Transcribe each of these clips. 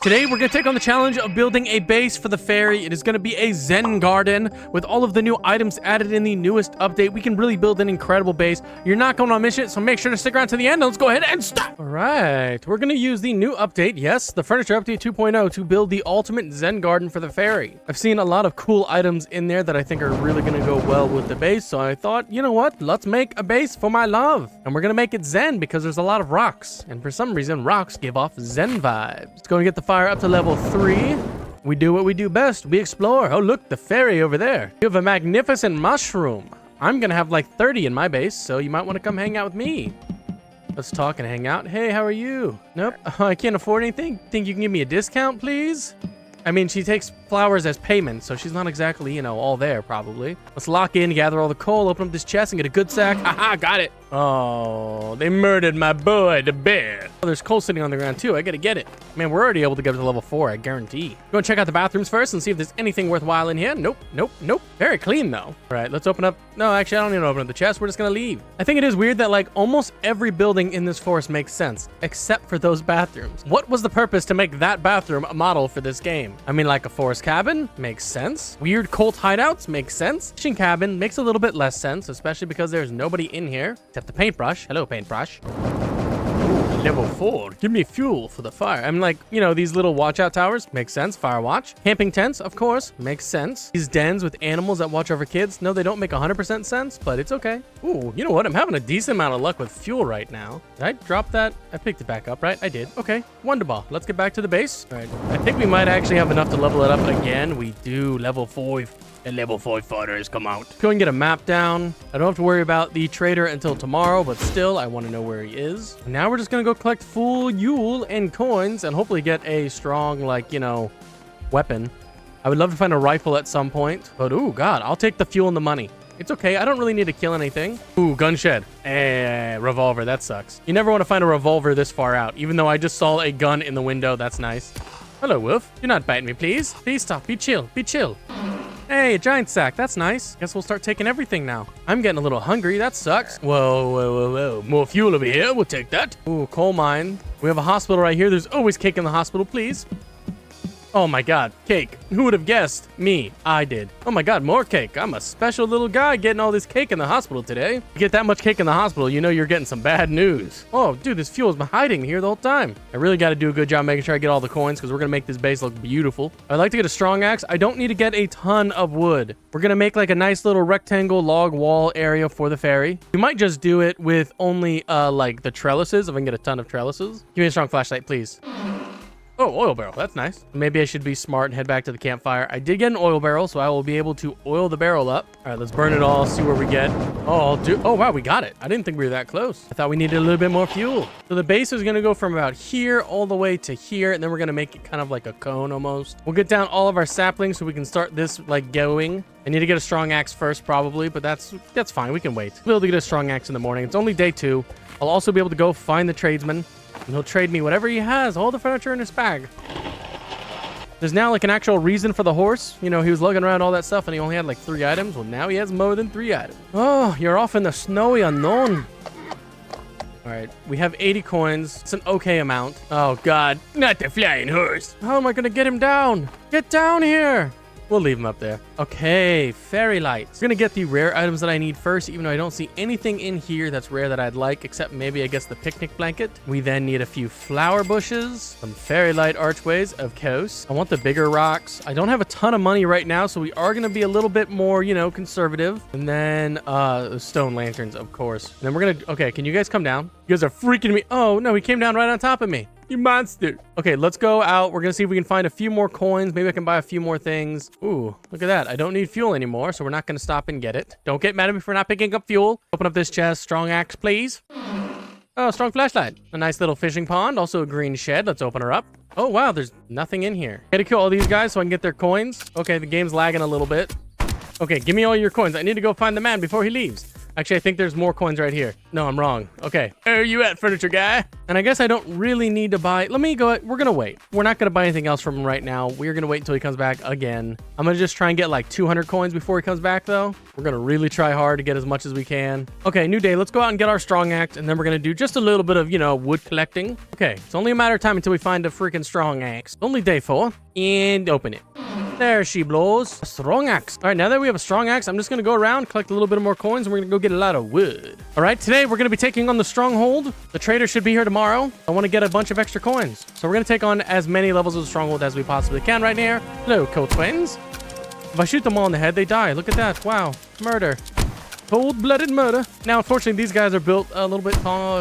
Today, we're going to take on the challenge of building a base for the fairy. It is going to be a Zen Garden with all of the new items added in the newest update. We can really build an incredible base. You're not going to miss it, so make sure to stick around to the end. Let's go ahead and start. All right, we're going to use the new update, yes, the Furniture Update 2.0, to build the ultimate Zen Garden for the fairy. I've seen a lot of cool items in there that I think are really going to go well with the base, so I thought, you know what? Let's make a base for my love. And we're going to make it Zen because there's a lot of rocks. And for some reason, rocks give off Zen vibes. Let's go and get the fire up to level 3. We do what we do best. We explore. Oh, look, the fairy over there. You have a magnificent mushroom. I'm gonna have like 30 in my base, so you might want to come hang out with me. Let's talk and hang out. Hey, how are you? Nope. I can't afford anything. Think you can give me a discount, please? I mean, she takes flowers as payment, so she's not exactly, you know, all there, probably. Let's lock in, gather all the coal, open up this chest, and get a good sack. Haha, got it. Oh, they murdered my boy, the bear. Oh, there's coal sitting on the ground, too. I gotta get it. Man, we're already able to get up to level 4, I guarantee. Go and check out the bathrooms first and see if there's anything worthwhile in here. Nope, nope, nope. Very clean, though. All right, let's open up. No, actually, I don't need to open up the chest. We're just gonna leave. I think it is weird that, like, almost every building in this forest makes sense, except for those bathrooms. What was the purpose to make that bathroom a model for this game? I mean, like a forest cabin makes sense. Weird cult hideouts makes sense. Fishing cabin makes a little bit less sense, especially because there's nobody in here except the paintbrush. Hello, paintbrush. Level 4. Give me fuel for the fire. I'm like, you know, these little watch out towers. Makes sense. Fire watch. Camping tents, of course. Makes sense. These dens with animals that watch over kids. No, they don't make 100% sense, but it's okay. Ooh, you know what? I'm having a decent amount of luck with fuel right now. Did I drop that? I picked it back up, right? I did. Okay. Wonderful. Let's get back to the base. All right. I think we might actually have enough to level it up again. We do. Level 5. And level 5 fighters come out. Go and get a map down. I don't have to worry about the trader until tomorrow, but still, I want to know where he is. Now we're just going to go collect full Yule and coins and hopefully get a strong, like, you know, weapon. I would love to find a rifle at some point, but ooh, God, I'll take the fuel and the money. It's okay. I don't really need to kill anything. Ooh, gun shed. Revolver. That sucks. You never want to find a revolver this far out, even though I just saw a gun in the window. That's nice. Hello, Wolf. Do not bite me, please. Please stop. Be chill. Be chill. Hey, a giant sack. That's nice. Guess we'll start taking everything now. I'm getting a little hungry. That sucks. Whoa, whoa, whoa, whoa. More fuel over here. We'll take that. Ooh, coal mine. We have a hospital right here. There's always cake in the hospital, please. Oh my God, cake. Who would have guessed? Me. I did. Oh my God, more cake. I'm a special little guy getting all this cake in the hospital today. You get that much cake in the hospital, you know you're getting some bad news. Oh, dude, this fuel's been hiding here the whole time. I really got to do a good job making sure I get all the coins because we're going to make this base look beautiful. I'd like to get a strong axe. I don't need to get a ton of wood. We're going to make like a nice little rectangle log wall area for the fairy. We might just do it with only like the trellises if I can get a ton of trellises. Give me a strong flashlight, please. Oh, oil barrel. That's nice. Maybe I should be smart and head back to the campfire. I did get an oil barrel, so I will be able to oil the barrel up. All right, let's burn it all, see where we get. Oh, wow, we got it. I didn't think we were that close. I thought we needed a little bit more fuel. So the base is going to go from about here all the way to here, and then we're going to make it kind of like a cone almost. We'll get down all of our saplings so we can start this like going. I need to get a strong axe first probably, but that's fine. We can wait. We'll be able to get a strong axe in the morning. It's only day 2. I'll also be able to go find the tradesman. And he'll trade me whatever he has, all the furniture in his bag. There's now like an actual reason for the horse. You know, he was lugging around all that stuff and he only had like 3 items. Well, now he has more than 3 items. Oh, you're off in the snowy unknown. All right, we have 80 coins. It's an okay amount. Oh, God. Not the flying horse. How am I going to get him down? Get down here. We'll leave him up there. Okay, fairy lights. We're gonna get the rare items that I need first, even though I don't see anything in here that's rare that I'd like, except maybe, I guess, the picnic blanket. We then need a few flower bushes, some fairy light archways, of course. I want the bigger rocks. I don't have a ton of money right now, so we are gonna be a little bit more, you know, conservative. And then, stone lanterns, of course. And then we're gonna, okay, can you guys come down? You guys are freaking me. Oh, no, he came down right on top of me. You monster. Okay, let's go out. We're gonna see if we can find a few more coins. Maybe I can buy a few more things. Ooh, look at that. I don't need fuel anymore, so we're not gonna stop and get it. Don't get mad at me for not picking up fuel. Open up this chest. Strong axe, please. Oh, strong flashlight. A nice little fishing pond. Also a green shed. Let's open her up. Oh, wow, there's nothing in here. Gotta kill all these guys so I can get their coins. Okay, the game's lagging a little bit. Okay, give me all your coins. I need to go find the man before he leaves. Actually, I think there's more coins right here. No, I'm wrong. Okay. Where are you at, furniture guy? And I guess I don't really need to buy... Let me go... We're gonna wait. We're not gonna buy anything else from him right now. We're gonna wait until he comes back again. I'm gonna just try and get like 200 coins before he comes back, though. We're gonna really try hard to get as much as we can. Okay, new day. Let's go out and get our strong axe, and then we're gonna do just a little bit of, you know, wood collecting. Okay, it's only a matter of time until we find a freaking strong axe. Only day 4. And open it. There she blows. A strong axe. All right, now that we have a strong axe, I'm just going to go around, collect a little bit more coins, and we're going to go get a lot of wood. All right, today we're going to be taking on the Stronghold. The trader should be here tomorrow. I want to get a bunch of extra coins. So we're going to take on as many levels of the Stronghold as we possibly can right here. Hello, co-twins. If I shoot them all in the head, they die. Look at that. Wow. Murder. Cold-blooded murder. Now, unfortunately, these guys are built a little bit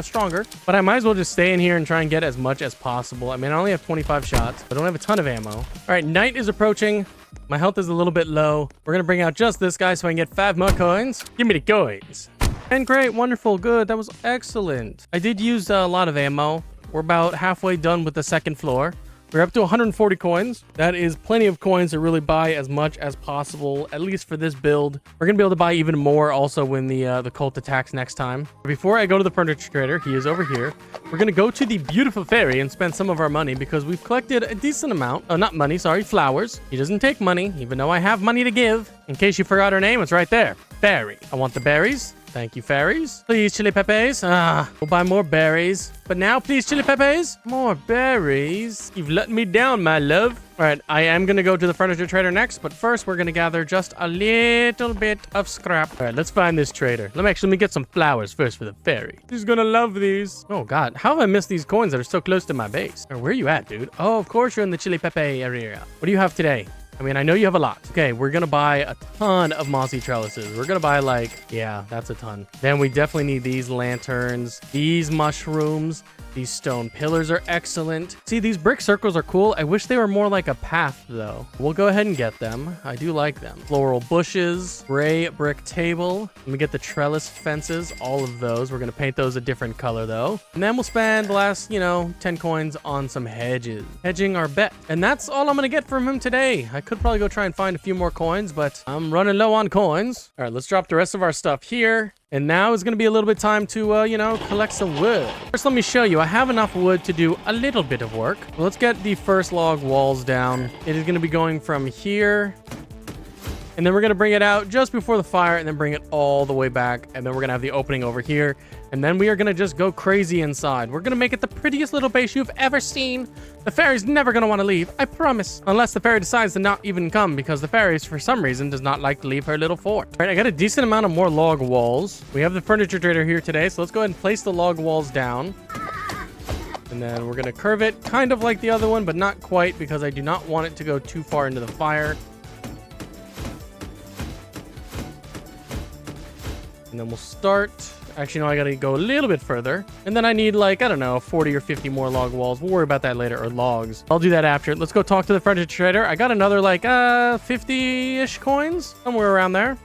stronger, but I might as well just stay in here and try and get as much as possible. I mean, I only have 25 shots, but I don't have a ton of ammo. All right, night is approaching. My health is a little bit low. We're going to bring out just this guy so I can get 5 more coins. Give me the coins. And great, wonderful, good. That was excellent. I did use a lot of ammo. We're about halfway done with the second floor. We're up to 140 coins. That is plenty of coins to really buy as much as possible, at least for this build. We're going to be able to buy even more also when the cult attacks next time. Before I go to the furniture trader, he is over here. We're going to go to the beautiful fairy and spend some of our money because we've collected a decent amount. Not money, sorry, flowers. He doesn't take money, even though I have money to give. In case you forgot her name, it's right there. Fairy. I want the berries. Thank you, fairies. Please, chili peppers. We'll buy more berries. But now, please, chili peppers. More berries. You've let me down, my love. All right, I am going to go to the furniture trader next, but first we're going to gather just a little bit of scrap. All right, let's find this trader. Let me get some flowers first for the fairy. She's going to love these. Oh, God. How have I missed these coins that are so close to my base? Or where are you at, dude? Oh, of course you're in the chili pepper area. What do you have today? I mean, I know you have a lot. Okay, we're going to buy a ton of mossy trellises. We're going to buy like, yeah, that's a ton. Then we definitely need these lanterns, these mushrooms. These stone pillars are excellent. See, these brick circles are cool. I wish they were more like a path, though. We'll go ahead and get them. I do like them. Floral bushes, gray brick table. Let me get the trellis fences, all of those. We're going to paint those a different color, though. And then we'll spend the last, 10 coins on some hedges. Hedging our bet. And that's all I'm going to get from him today. I could probably go try and find a few more coins, but I'm running low on coins. All right, let's drop the rest of our stuff here. And now is going to be a little bit time to, collect some wood. First, let me show you. I have enough wood to do a little bit of work. Well, let's get the first log walls down. It is going to be going from here. And then we're going to bring it out just before the fire and then bring it all the way back. And then we're going to have the opening over here. And then we are going to just go crazy inside. We're going to make it the prettiest little base you've ever seen. The fairy's never going to want to leave, I promise. Unless the fairy decides to not even come because the fairy, for some reason, does not like to leave her little fort. All right, I got a decent amount of more log walls. We have the furniture trader here today, so let's go ahead and place the log walls down. And then we're going to curve it kind of like the other one, but not quite because I do not want it to go too far into the fire. And then we'll start... Actually, no, I gotta go a little bit further. And then I need like, I don't know, 40 or 50 more log walls. We'll worry about that later, or logs. I'll do that after. Let's go talk to the furniture trader. I got another like 50-ish coins, somewhere around there.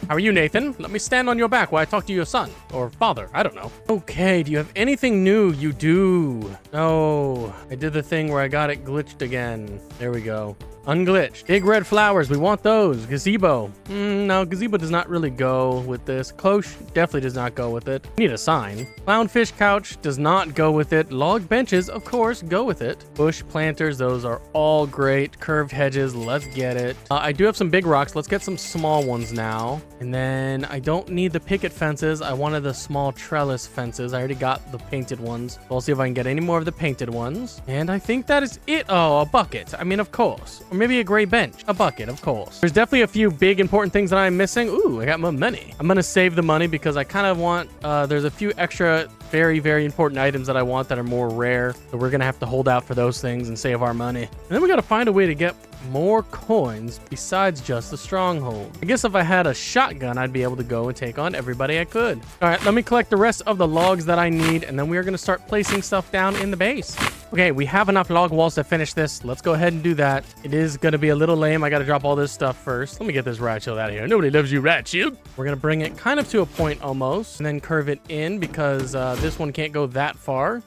How are you, Nathan? Let me stand on your back while I talk to your son or father. I don't know. Okay, do you have anything new? You do. Oh, I did the thing where I got it glitched again. There we go. Unglitched. Big red flowers. We want those. Gazebo. No, gazebo does not really go with this. Cloche definitely does not go with it. Need a sign. Clownfish couch does not go with it. Log benches, of course, go with it. Bush planters, those are all great. Curved hedges, let's get it. I do have some big rocks. Let's get some small ones now. And then I don't need the picket fences. I wanted the small trellis fences. I already got the painted ones. So I'll see if I can get any more of the painted ones. And I think that is it. Oh, a bucket. I mean, of course. Or maybe a gray bench. A bucket, of course. There's definitely a few big important things that I'm missing. Ooh, I got more money. I'm gonna save the money because I kind of want, there's a few extra very, very important items that I want that are more rare. So we're gonna have to hold out for those things and save our money. And then we gotta find a way to get more coins besides just the stronghold. I guess if I had a shotgun, I'd be able to go and take on everybody I could. All right, let me collect the rest of the logs that I need, and then we are gonna start placing stuff down in the base. Okay, we have enough log walls to finish this. Let's go ahead and do that. It is going to be a little lame. I got to drop all this stuff first. Let me get this rat shield out of here. Nobody loves you, rat shield. We're going to bring it kind of to a point almost, and then curve it in because this one can't go that far.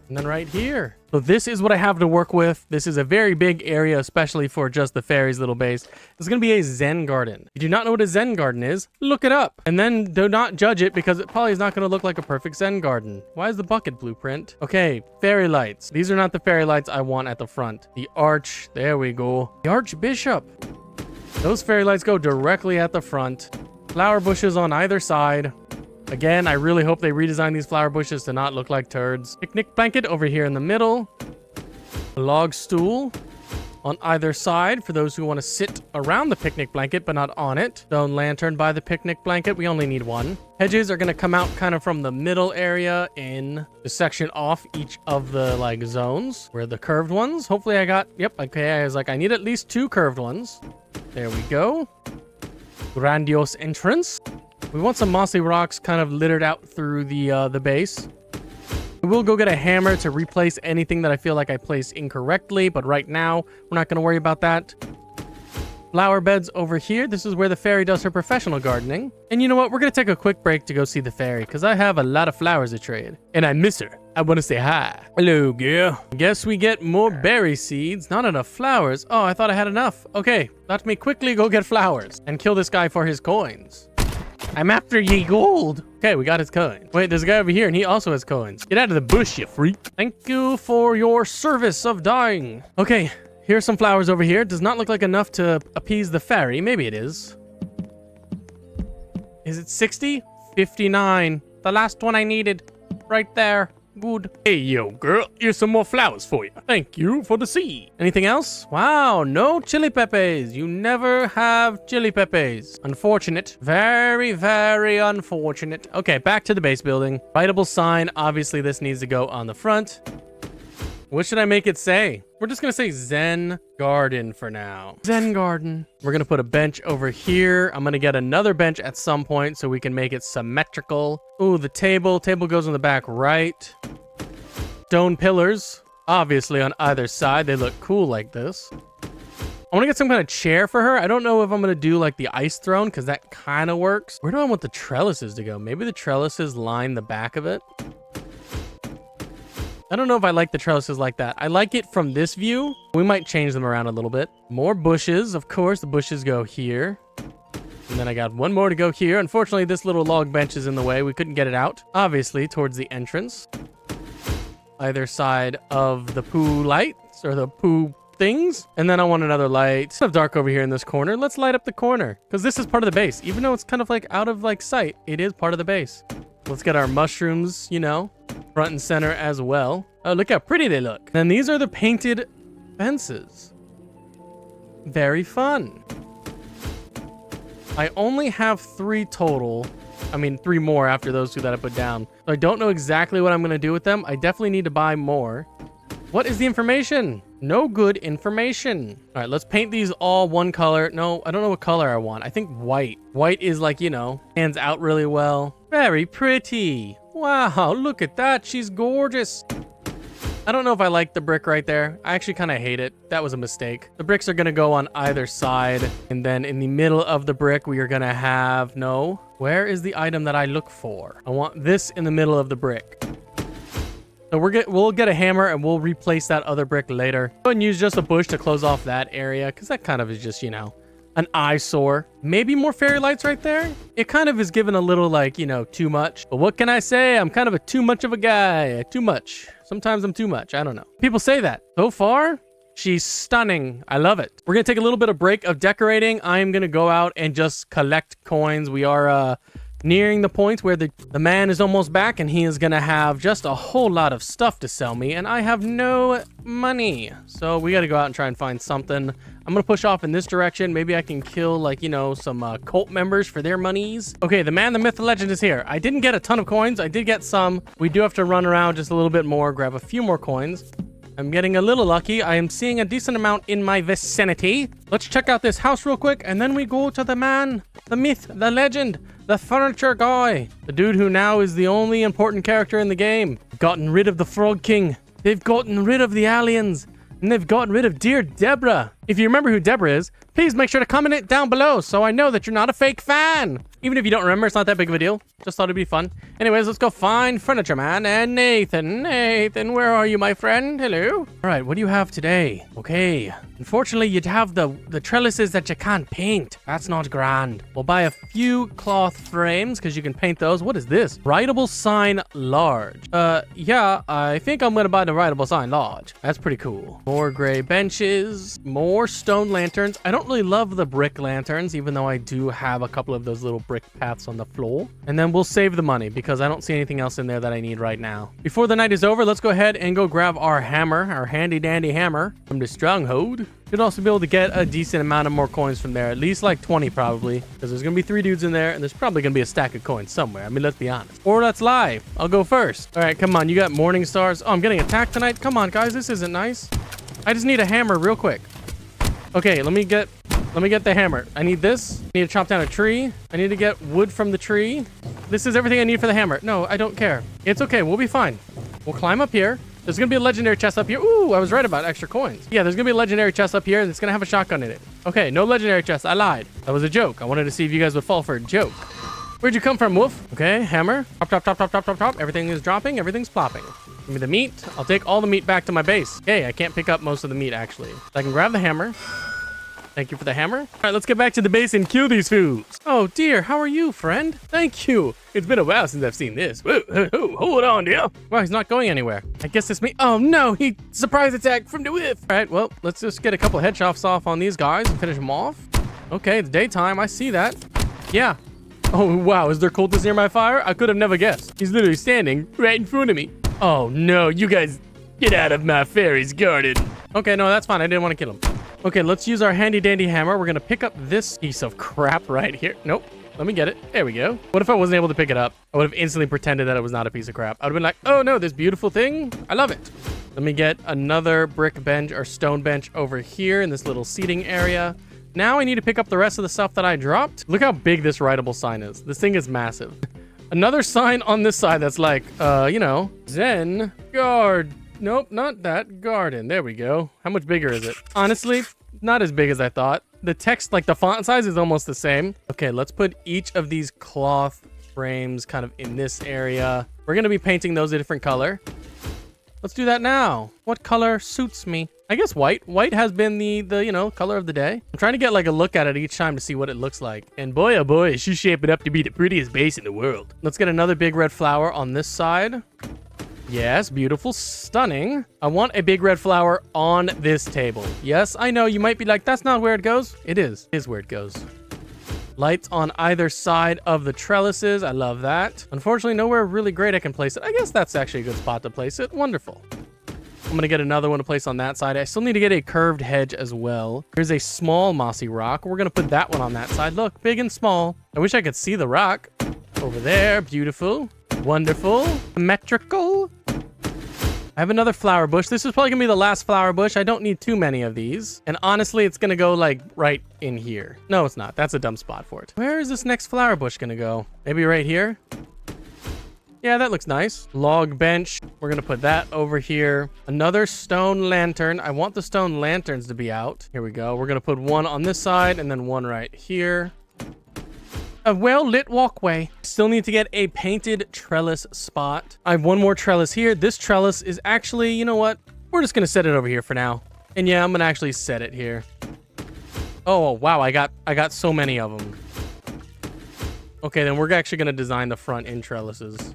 And then right here. So this is what I have to work with. This is a very big area, especially for just the fairies little base. It's going to be a Zen Garden. If you do not know what a Zen Garden is, look it up. And then do not judge it because it probably is not going to look like a perfect Zen Garden. Why is the bucket blueprint? Okay, fairy lights. These are not the fairy lights I want at the front. The arch, there we go. The archbishop. Those fairy lights go directly at the front. Flower bushes on either side. Again, I really hope they redesign these flower bushes to not look like turds. Picnic blanket over here in the middle. A log stool on either side for those who want to sit around the picnic blanket but not on it. Stone lantern by the picnic blanket. We only need one. Hedges are going to come out kind of from the middle area in the section off each of the like zones where the curved ones. Hopefully I got, yep, okay. I was like, I need at least 2 curved ones. There we go. Grandiose entrance. We want some mossy rocks kind of littered out through the base. We will go get a hammer to replace anything that I feel like I placed incorrectly, but right now, we're not going to worry about that. Flower beds over here. This is where the fairy does her professional gardening. And you know what? We're going to take a quick break to go see the fairy, because I have a lot of flowers to trade. And I miss her. I want to say hi. Hello, girl. Guess we get more berry seeds. Not enough flowers. Oh, I thought I had enough. Okay, let me quickly go get flowers and kill this guy for his coins. I'm after ye gold. Okay, we got his coin. Wait, there's a guy over here and he also has coins. Get out of the bush, you freak. Thank you for your service of dying. Okay, here's some flowers over here. Does not look like enough to appease the fairy. Maybe it is. Is it 60? 59. The last one I needed. Right there. Good. Hey, yo, girl. Here's some more flowers for you. Thank you for the seed. Anything else? Wow, no chili peppers. You never have chili peppers. Unfortunate. Very, very unfortunate. Okay, back to the base building. Writable sign. Obviously, this needs to go on the front. What should I make it say? We're just going to say Zen Garden for now. Zen Garden. We're going to put a bench over here. I'm going to get another bench at some point so we can make it symmetrical. Ooh, the table. Table goes on the back right. Stone pillars, obviously on either side. They look cool like this. I want to get some kind of chair for her. I don't know if I'm going to do like the ice throne because that kind of works. Where do I want the trellises to go? Maybe the trellises line the back of it. I don't know if I like the trellises like that. I like it from this view. We might change them around a little bit. More bushes. Of course, the bushes go here. And then I got one more to go here. Unfortunately, this little log bench is in the way. We couldn't get it out. Obviously, towards the entrance. Either side of the poo lights or the poo things. And then I want another light. It's kind of dark over here in this corner. Let's light up the corner because this is part of the base. Even though it's kind of like out of like sight, it is part of the base. Let's get our mushrooms, you know, front and center as well. Oh, look how pretty they look. And these are the painted fences. Very fun. I only have 3 total. I mean, 3 more after those 2 that I put down. So I don't know exactly what I'm going to do with them. I definitely need to buy more. What is the information? No good information. All right, let's paint these all one color. No, I don't know what color I want. I think white. White is like, you know, stands out really well. Very pretty. Wow, look at that. She's gorgeous. I don't know if I like the brick right there. I actually kind of hate it. That was a mistake. The bricks are going to go on either side. And then in the middle of the brick, we are going to have... No. Where is the item that I look for? I want this in the middle of the brick. So we'll get a hammer and we'll replace that other brick later. Go and use just a bush to close off that area because that kind of is just, you know, an eyesore. Maybe more fairy lights right there. It kind of is given a little like, you know, too much. But what can I say? I'm kind of a too much of a guy. Too much. Sometimes I'm too much. I don't know. People say that. So far, she's stunning. I love it. We're going to take a little bit of break of decorating. I am going to go out and just collect coins. We are nearing the point where the man is almost back and he is going to have just a whole lot of stuff to sell me and I have no money. So we got to go out and try and find something. I'm going to push off in this direction. Maybe I can kill like, you know, some cult members for their monies. Okay, the man, the myth, the legend is here. I didn't get a ton of coins. I did get some. We do have to run around just a little bit more, grab a few more coins. I'm getting a little lucky. I am seeing a decent amount in my vicinity. Let's check out this house real quick, and then we go to the man, the myth, the legend, the furniture guy. The dude who now is the only important character in the game. Gotten rid of the Frog King. They've gotten rid of the aliens. And they've gotten rid of dear Deborah. If you remember who Deborah is, please make sure to comment it down below so I know that you're not a fake fan. Even if you don't remember, it's not that big of a deal. Just thought it'd be fun. Anyways, let's go find Furniture Man and Nathan. Nathan, where are you, my friend? Hello? All right, what do you have today? Okay. Unfortunately, you'd have the trellises that you can't paint. That's not grand. We'll buy a few cloth frames because you can paint those. What is this? Writable sign large. Yeah, I think I'm gonna buy the writable sign large. That's pretty cool. More gray benches, more stone lanterns. I don't really love the brick lanterns, even though I do have a couple of those little brick paths on the floor. And then we'll save the money because I don't see anything else in there that I need right now. Before the night is over, let's go ahead and go grab our hammer, our handy dandy hammer from the Stronghold. Should also be able to get a decent amount of more coins from there, at least like 20 probably, because there's gonna be 3 dudes in there and there's probably gonna be a stack of coins somewhere. I mean, let's be honest. Or let's lie. I'll go first. All right, come on. You got morning stars. Oh, I'm getting attacked tonight. Come on, guys. This isn't nice. I just need a hammer real quick. Okay, let me get the hammer. I need this. I need to chop down a tree. I need to get wood from the tree. This is everything I need for the hammer. No, I don't care. It's okay. We'll be fine. We'll climb up here. There's going to be a legendary chest up here. Ooh, I was right about extra coins. Yeah, there's going to be a legendary chest up here, and it's going to have a shotgun in it. Okay, no legendary chest. I lied. That was a joke. I wanted to see if you guys would fall for a joke. Where'd you come from, Wolf? Okay, hammer. Drop, drop, drop, drop, drop, drop, drop. Everything is dropping. Everything's plopping. Give me the meat. I'll take all the meat back to my base. Okay, I can't pick up most of the meat, actually. I can grab the hammer. Thank you for the hammer. All right, let's get back to the base and kill these fools. Oh, dear. How are you, friend? Thank you. It's been a while since I've seen this. Whoa, hold on, dear. Well, he's not going anywhere. I guess it's me. Oh, no. He surprise attack from the whiff. All right, well, let's just get a couple headshots off on these guys and finish them off. Okay, it's daytime. I see that. Yeah. Oh, wow. Is there cultists near my fire? I could have never guessed. He's literally standing right in front of me. Oh, no. You guys get out of my fairy's garden. Okay, no, that's fine. I didn't want to kill him. Okay, let's use our handy dandy hammer. We're gonna pick up this piece of crap right here. Nope. Let me get it. There we go. What if I wasn't able to pick it up? I would have instantly pretended that it was not a piece of crap. I would have been like, oh no, this beautiful thing. I love it. Let me get another brick bench or stone bench over here in this little seating area. Now I need to pick up the rest of the stuff that I dropped. Look how big this writable sign is. This thing is massive. Another sign on this side that's like, you know, Zen Garden. Nope, not that. Garden. There we go. How much bigger is it? Honestly, not as big as I thought. The text, like the font size is almost the same. Okay, let's put each of these cloth frames kind of in this area. We're going to be painting those a different color. Let's do that now. What color suits me? I guess white. White has been the you know, color of the day. I'm trying to get like a look at it each time to see what it looks like. And boy, oh boy, she's shaping up to be the prettiest base in the world. Let's get another big red flower on this side. Yes, beautiful, stunning. I want a big red flower on this table. Yes, I know you might be like, that's not where it goes. It is where it goes. Lights on either side of the trellises. I love that. Unfortunately, nowhere really great I can place it. I guess that's actually a good spot to place it. Wonderful. I'm going to get another one to place on that side. I still need to get a curved hedge as well. Here's a small mossy rock. We're going to put that one on that side. Look, big and small. I wish I could see the rock. Over there. Beautiful. Wonderful. Symmetrical. I have another flower bush. This is probably gonna be the last flower bush. I don't need too many of these. And honestly, it's gonna go like right in here. No, it's not. That's a dumb spot for it. Where is this next flower bush gonna go? Maybe right here? Yeah, that looks nice. Log bench. We're gonna put that over here. Another stone lantern. I want the stone lanterns to be out. Here we go. We're gonna put one on this side and then one right here. A well-lit walkway. Still need to get a painted trellis spot. I have one more trellis here. This trellis is actually, you know what? We're just gonna set it over here for now. And yeah, I'm gonna actually set it here. Oh, wow, I got so many of them. Okay, then we're actually gonna design the front end trellises.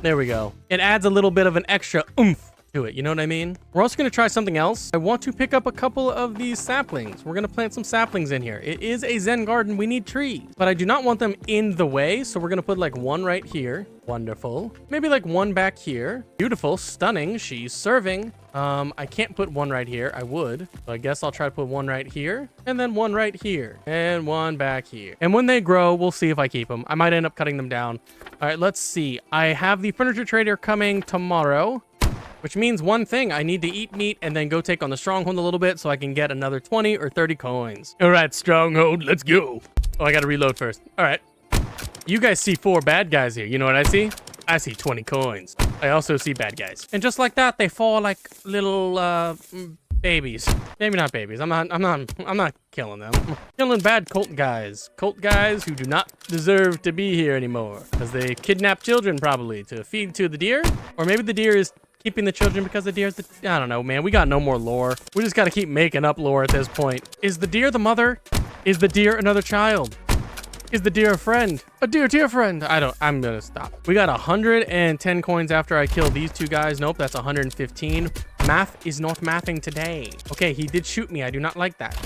There we go. It adds a little bit of an extra oomph to it, you know what I mean? We're also going to try something else. I want to pick up a couple of these saplings. We're going to plant some saplings in here. It is a Zen garden. We need trees, but I do not want them in the way. So we're going to put like one right here. Wonderful. Maybe like one back here. Beautiful. Stunning. She's serving. I can't put one right here. I would. So I guess I'll try to put one right here and then one right here and one back here. And when they grow, we'll see if I keep them. I might end up cutting them down. All right, let's see. I have the furniture trader coming tomorrow. Which means one thing, I need to eat meat and then go take on the Stronghold a little bit so I can get another 20 or 30 coins. All right, Stronghold, let's go. Oh, I got to reload first. All right. You guys see 4 bad guys here. You know what I see? I see 20 coins. I also see bad guys. And just like that, they fall like little babies. Maybe not babies. I'm not killing them. I'm killing bad cult guys. Cult guys who do not deserve to be here anymore. Because they kidnap children probably to feed to the deer. Or maybe the deer is keeping the children because the deer is the... I don't know, man. We got no more lore. We just got to keep making up lore at this point. Is the deer the mother? Is the deer another child? Is the deer a friend? A deer friend. I'm gonna stop. We got 110 coins after I kill these two guys. Nope, that's 115. Math is not mathing today. Okay, he did shoot me. I do not like that.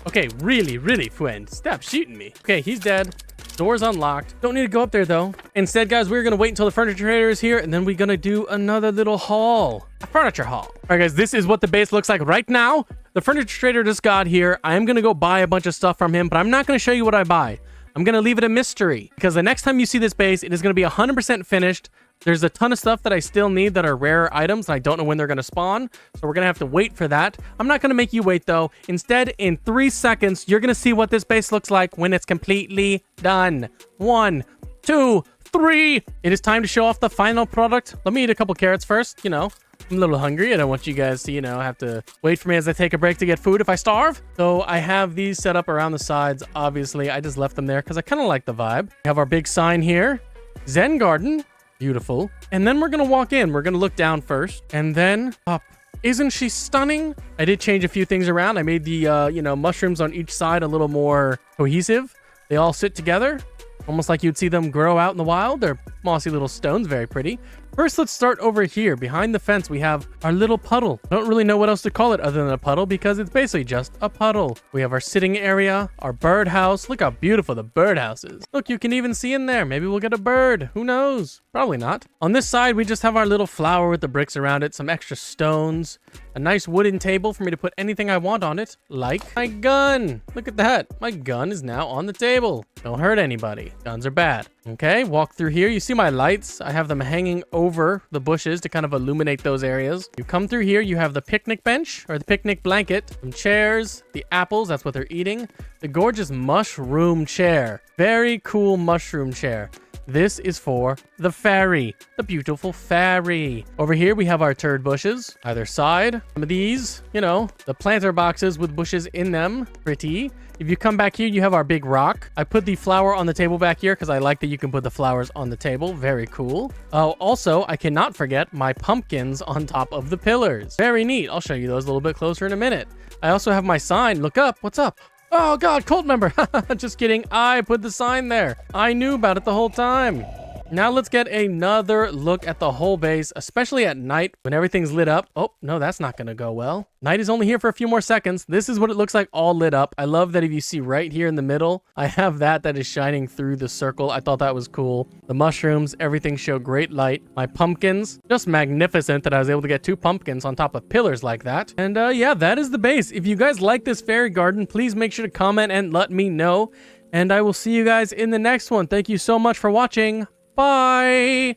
Okay, really, friend. Stop shooting me. Okay, he's dead. Door's unlocked. Don't need to go up there, though. Instead, guys, we're going to wait until the furniture trader is here, and then we're going to do another little haul. A furniture haul. All right, guys, this is what the base looks like right now. The furniture trader just got here. I am going to go buy a bunch of stuff from him, but I'm not going to show you what I buy. I'm going to leave it a mystery, because the next time you see this base, it is going to be 100% finished. There's a ton of stuff that I still need that are rare items, and I don't know when they're going to spawn, so we're going to have to wait for that. I'm not going to make you wait, though. Instead, in 3 seconds, you're going to see what this base looks like when it's completely done. 1, 2, 3. It is time to show off the final product. Let me eat a couple carrots first, you know. I'm a little hungry. I don't want you guys to, you know, have to wait for me as I take a break to get food if I starve. So I have these set up around the sides. Obviously, I just left them there because I kind of like the vibe. We have our big sign here. Zen Garden. Beautiful. And then we're going to walk in. We're going to look down first and then up. Isn't she stunning? I did change a few things around. I made the, you know, mushrooms on each side a little more cohesive. They all sit together, almost like you'd see them grow out in the wild. They're mossy little stones, very pretty. First, let's start over here. Behind the fence, we have our little puddle. I don't really know what else to call it other than a puddle because it's basically just a puddle. We have our sitting area, our birdhouse. Look how beautiful the birdhouse is. Look, you can even see in there. Maybe we'll get a bird. Who knows? Probably not. On this side, we just have our little flower with the bricks around it, some extra stones, a nice wooden table for me to put anything I want on it, like my gun. Look at that. My gun is now on the table. Don't hurt anybody. Guns are bad. Okay, walk through here. You see my lights? I have them hanging over the bushes to kind of illuminate those areas. You come through here, you have the picnic bench or the picnic blanket, some chairs, the apples, that's what they're eating, the gorgeous mushroom chair. Very cool mushroom chair. This is for the fairy, the beautiful fairy. Over here, we have our turd bushes, either side. Some of these, you know, the planter boxes with bushes in them. Pretty. If you come back here, you have our big rock. I put the flower on the table back here because I like that you can put the flowers on the table. Very cool. Oh, also, I cannot forget my pumpkins on top of the pillars. Very neat. I'll show you those a little bit closer in a minute. I also have my sign. Look up. What's up? Oh, God, cult member. Just kidding. I put the sign there. I knew about it the whole time. Now let's get another look at the whole base, especially at night when everything's lit up. Oh, no, that's not going to go well. Night is only here for a few more seconds. This is what it looks like all lit up. I love that if you see right here in the middle, I have that is shining through the circle. I thought that was cool. The mushrooms, everything show great light. My pumpkins, just magnificent that I was able to get 2 pumpkins on top of pillars like that. And yeah, that is the base. If you guys like this fairy garden, please make sure to comment and let me know. And I will see you guys in the next one. Thank you so much for watching. Bye!